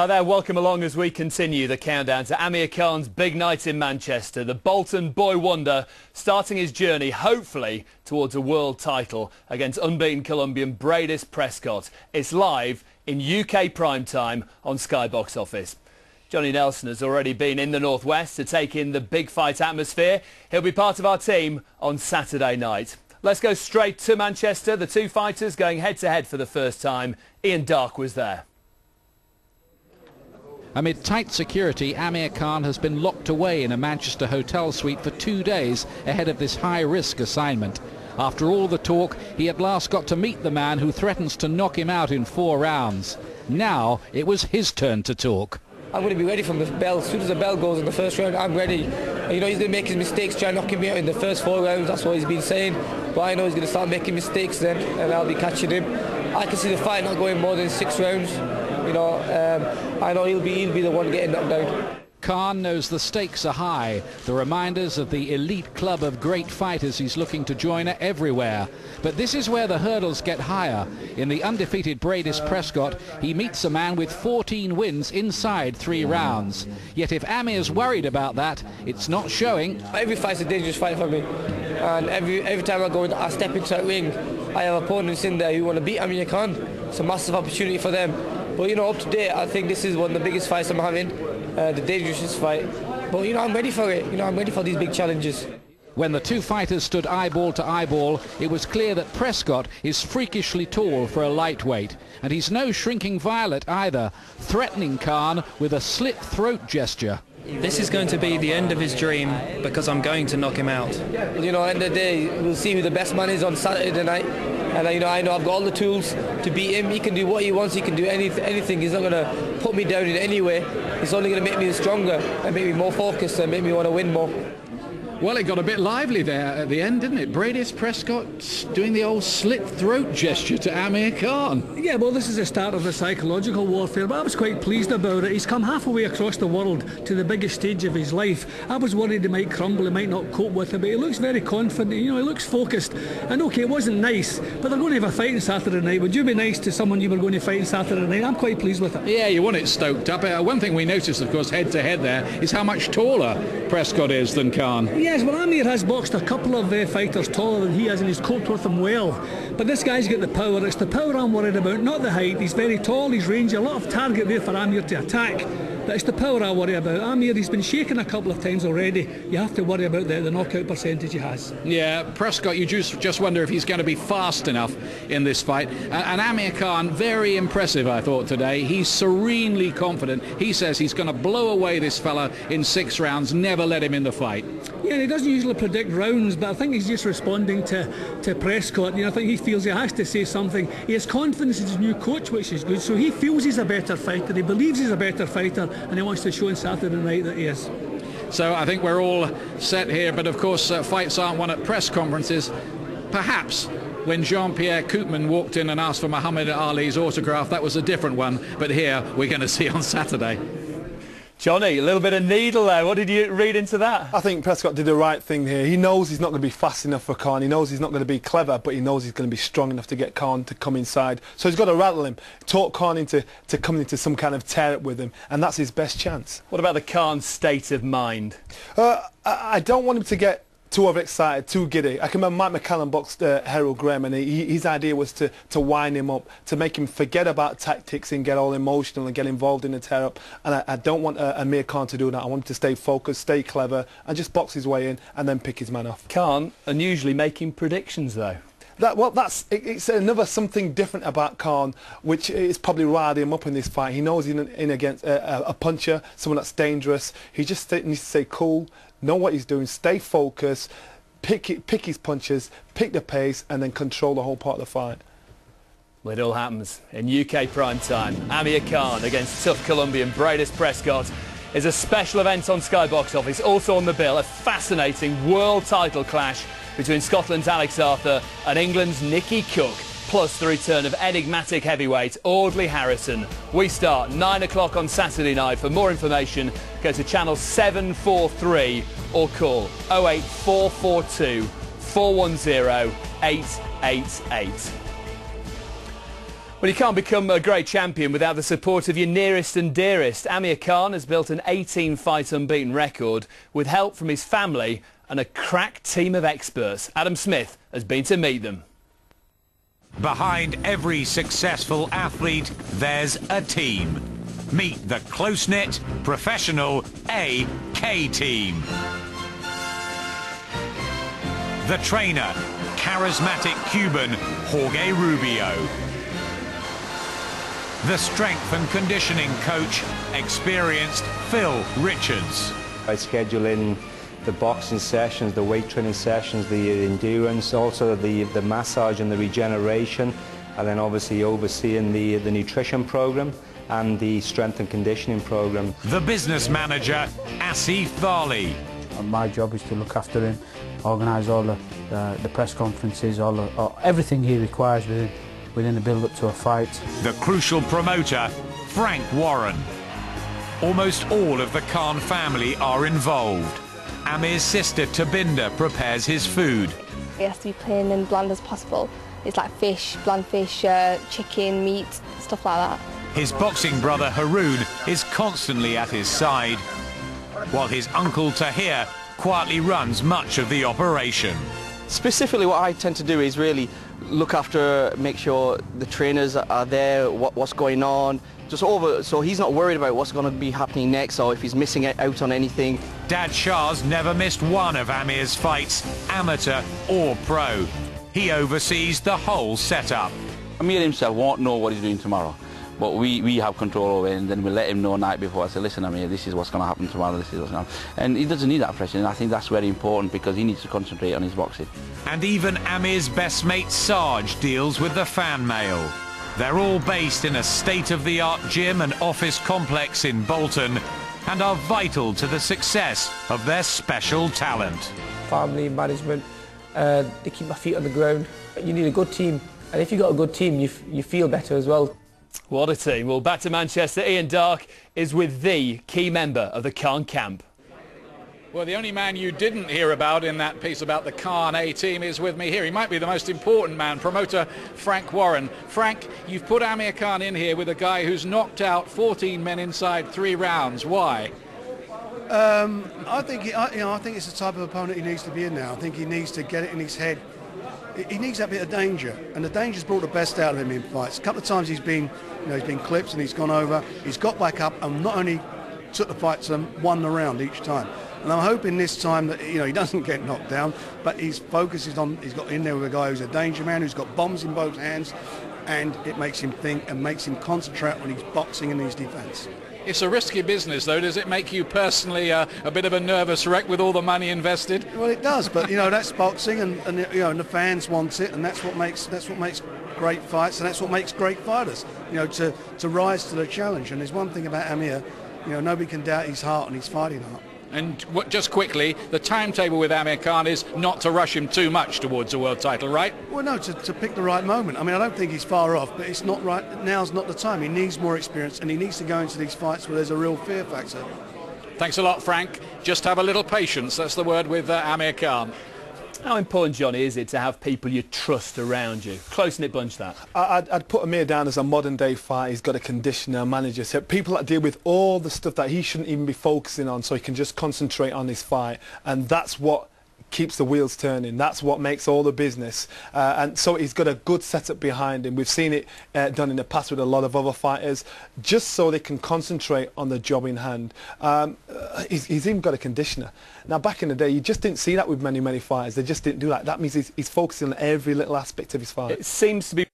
Hi there, welcome along as we continue the countdown to Amir Khan's big night in Manchester. The Bolton boy wonder starting his journey, hopefully, towards a world title against unbeaten Colombian Breidis Prescott. It's live in UK prime time on Sky Box Office. Johnny Nelson has already been in the Northwest to take in the big fight atmosphere. He'll be part of our team on Saturday night. Let's go straight to Manchester. The two fighters going head-to-head for the first time. Ian Darke was there. Amid tight security, Amir Khan has been locked away in a Manchester hotel suite for 2 days ahead of this high-risk assignment. After all the talk, he at last got to meet the man who threatens to knock him out in 4 rounds. Now it was his turn to talk. I'm going to be ready from the bell. As soon as the bell goes in the first round, I'm ready. You know, he's going to make his mistakes, try knocking me out in the first 4 rounds. That's what he's been saying. But I know he's going to start making mistakes then, and I'll be catching him. I can see the fight not going more than 6 rounds. You know, I know he'll be the one getting knocked down. Khan knows the stakes are high. The reminders of the elite club of great fighters he's looking to join are everywhere. But this is where the hurdles get higher. In the undefeated Breidis Prescott, he meets a man with 14 wins inside 3 rounds. Yet if Amir's worried about that, it's not showing. Every fight's a dangerous fight for me. And every time I step into that ring, I have opponents in there who want to beat Amir Khan. It's a massive opportunity for them. But, you know, up to date, I think this is one of the biggest fights I'm having, the dangerous fight. But, you know, I'm ready for it. You know, I'm ready for these big challenges. When the two fighters stood eyeball to eyeball, it was clear that Prescott is freakishly tall for a lightweight. And he's no shrinking violet either, threatening Khan with a slit throat gesture. This is going to be the end of his dream because I'm going to knock him out. You know, at the end of the day, we'll see who the best man is on Saturday night. And you know, I know I've got all the tools to beat him. He can do what he wants. He can do anything. He's not going to put me down in any way. He's only going to make me stronger and make me more focused and make me want to win more. Well, it got a bit lively there at the end, didn't it? Breidis Prescott doing the old slit throat gesture to Amir Khan. Yeah, well, this is the start of the psychological warfare, but I was quite pleased about it. He's come halfway across the world to the biggest stage of his life. I was worried he might crumble, he might not cope with it, but he looks very confident, you know, he looks focused. And okay, it wasn't nice, but they're going to have a fight on Saturday night. Would you be nice to someone you were going to fight on Saturday night? I'm quite pleased with it. Yeah, you want it stoked up. One thing we noticed, of course, head-to-head there, is how much taller Prescott is than Khan. Yes, well, Amir has boxed a couple of fighters taller than he has, and he's coped with them well. But this guy's got the power. It's the power I'm worried about, not the height. He's very tall, he's rangy, a lot of target there for Amir to attack. But it's the power I worry about. Amir, he's been shaken a couple of times already. You have to worry about the knockout percentage he has. Yeah, Prescott, you just wonder if he's going to be fast enough in this fight. And Amir Khan, very impressive, I thought, today. He's serenely confident. He says he's going to blow away this fella in 6 rounds, never let him in the fight. Yeah, he doesn't usually predict rounds, but I think he's just responding to Prescott. You know, I think he feels he has to say something. He has confidence in his new coach, which is good. So he feels he's a better fighter. He believes he's a better fighter, and he wants to show on Saturday night that he is. So I think we're all set here, but of course fights aren't won at press conferences. Perhaps when Jean-Pierre Koopman walked in and asked for Muhammad Ali's autograph, that was a different one, but here we're going to see on Saturday. Johnny, a little bit of needle there. What did you read into that? I think Prescott did the right thing here. He knows he's not going to be fast enough for Khan. He knows he's not going to be clever, but he knows he's going to be strong enough to get Khan to come inside. So he's got to rattle him, talk Khan into coming into some kind of tear-up with him, and that's his best chance. What about the Khan state of mind? I don't want him to get too overexcited, too giddy. I can remember Mike McCallum boxed Harold Graham, and his idea was to wind him up, to make him forget about tactics and get all emotional and get involved in the tear-up. And I don't want Amir Khan to do that. I want him to stay focused, stay clever, and just box his way in and then pick his man off. Khan unusually making predictions, though. It's another something different about Khan, which is probably riled him up in this fight. He knows he's in against a puncher, someone that's dangerous. He just needs to stay cool, know what he's doing, stay focused, pick his punches, pick the pace, and then control the whole part of the fight. Well, it all happens in UK prime time. Amir Khan against tough Colombian Breidis Prescott is a special event on Sky Box Office. Also on the bill, a fascinating world title clash between Scotland's Alex Arthur and England's Nicky Cook, plus the return of enigmatic heavyweight Audley Harrison. We start 9 o'clock on Saturday night. For more information, go to channel 743 or call 08442 410 888. Well, you can't become a great champion without the support of your nearest and dearest. Amir Khan has built an 18-fight unbeaten record with help from his family and a crack team of experts. Adam Smith has been to meet them. Behind every successful athlete, there's a team. Meet the close-knit, professional AK team. The trainer, charismatic Cuban Jorge Rubio. The strength and conditioning coach, experienced Phil Richards. I schedule in the boxing sessions, the weight training sessions, the endurance, also the massage and the regeneration, and then obviously overseeing the nutrition program and the strength and conditioning program. The business manager, Asif Thali. My job is to look after him, organise all the press conferences, everything he requires within the build-up to a fight. The crucial promoter, Frank Warren. Almost all of the Khan family are involved. Amir's sister Tabinda prepares his food. It has to be plain and bland as possible. It's like fish, bland fish, chicken, meat, stuff like that. His boxing brother Haroon is constantly at his side, while his uncle Tahir quietly runs much of the operation. Specifically what I tend to do is really look after, make sure the trainers are there, what's going on, so he's not worried about what's going to be happening next or if he's missing out on anything. Dad Shah's never missed one of Amir's fights, amateur or pro. He oversees the whole setup. Amir himself won't know what he's doing tomorrow, but we have control over it, and then we let him know night before. I say, listen, Amir, this is what's going to happen tomorrow, this is what's going to happen. And he doesn't need that pressure, and I think that's very important because he needs to concentrate on his boxing. And even Amir's best mate Sarge deals with the fan mail. They're all based in a state-of-the-art gym and office complex in Bolton and are vital to the success of their special talent. Family, management, they keep my feet on the ground. You need a good team, and if you've got a good team, you feel better as well. What a team. Well, back to Manchester. Ian Darke is with the key member of the Khan camp. Well, the only man you didn't hear about in that piece about the Khan A-team is with me here. He might be the most important man, promoter Frank Warren. Frank, you've put Amir Khan in here with a guy who's knocked out 14 men inside 3 rounds. Why? I think it's the type of opponent he needs to be in now. I think he needs to get it in his head. He needs that bit of danger, and the danger's brought the best out of him in fights. A couple of times he's been clipped and he's gone over. He's got back up and not only took the fight to them, won the round each time. And I'm hoping this time that he doesn't get knocked down, but his focus is on. He's got in there with a guy who's a danger man, who's got bombs in both hands, and it makes him think and makes him concentrate on his boxing and his defence. It's a risky business, though. Does it make you personally a bit of a nervous wreck with all the money invested? Well, it does, but that's boxing, and the fans want it, and that's what makes great fights, and that's what makes great fighters. To rise to the challenge. And there's one thing about Amir, nobody can doubt his heart and his fighting heart. And just quickly, the timetable with Amir Khan is not to rush him too much towards a world title, right? Well, no, to pick the right moment. I mean, I don't think he's far off, but it's not right. Now's not the time. He needs more experience, and he needs to go into these fights where there's a real fear factor. Thanks a lot, Frank. Just have a little patience. That's the word with Amir Khan. How important, Johnny, is it to have people you trust around you? Close-knit bunch, that. I'd put Amir down as a modern-day fighter. He's got a conditioner, a manager. So people that deal with all the stuff that he shouldn't even be focusing on, so he can just concentrate on his fight. And that's what keeps the wheels turning. That's what makes all the business. And so he's got a good setup behind him. We've seen it done in the past with a lot of other fighters, just so they can concentrate on the job in hand. He's even got a conditioner. Now, back in the day, you just didn't see that with many fighters. They just didn't do that. That means he's focusing on every little aspect of his fight. It seems to be